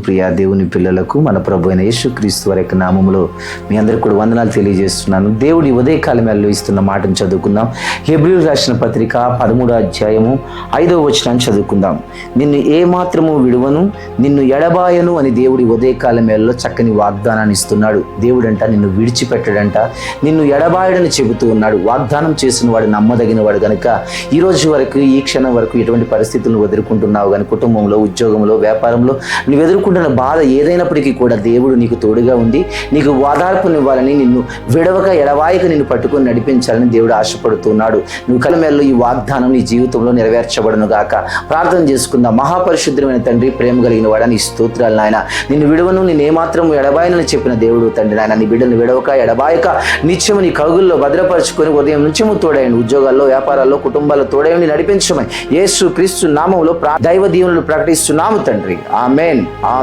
ప్రియ దేవుని పిల్లలకు మన ప్రభు అయిన యేసుక్రీస్తు వారి యొక్క నామములో మీ అందరికీ కూడా వందనాలు తెలియజేస్తున్నాను. దేవుడి ఉదయకాలం ఇస్తున్న మాటను చదువుకుందాం. హెబ్రీయులకు రాసిన పత్రిక 13వ అధ్యాయము 5వ వచనాన్ని చదువుకుందాం. నిన్ను ఏమాత్రము విడువను, నిన్ను ఎడబాయను అని దేవుడి ఉదయకాలం చక్కని వాగ్దానాన్ని ఇస్తున్నాడు. దేవుడంట నిన్ను విడిచిపెట్టడంట, నిన్ను ఎడబాయడని చెబుతూ ఉన్నాడు. వాగ్దానం చేసిన వాడు నమ్మదగిన వాడు కనుక ఈ రోజు వరకు, ఈ క్షణం వరకు ఎటువంటి పరిస్థితులను ఎదుర్కొంటున్నావు కానీ, కుటుంబంలో, ఉద్యోగంలో, వ్యాపారంలో నువ్వు ఎదుర్కొంటున్న బాధ ఏదైనప్పటికీ కూడా దేవుడు నీకు తోడుగా ఉండి నీకు ఓదార్పునివ్వాలని, నిన్ను విడవక ఎడవాయిక నిన్ను పట్టుకొని నడిపించాలని దేవుడు ఆశపడుతున్నాడు. నువ్వు కలమేల్లో ఈ వాగ్దానం నీ జీవితంలో నెరవేర్చబడును గాక. ప్రార్థన చేసుకుందాం. మహాపరిశుద్ధమైన తండ్రి, ప్రేమ కలిగిన వాడా, నీ స్తోత్రాలు నాయన. నిన్ను విడవను, నేను ఏమాత్రం ఎడబాయనని చెప్పిన దేవుడు తండ్రి నాయన. నీ బిడ్డను విడవక ఎడబాయక నిత్యము నీ కగుల్లో భద్రపరుచుకొని ఉదయం నుంచము తోడయండి. ఉద్యోగాల్లో, వ్యాపారాల్లో, కుటుంబాల్లో తోడయండి, నడిపించమని యేసు క్రీస్తు నామములో దైవ దీవెనలు ప్రకటిస్తున్నాము తండ్రి. ఆమేన్.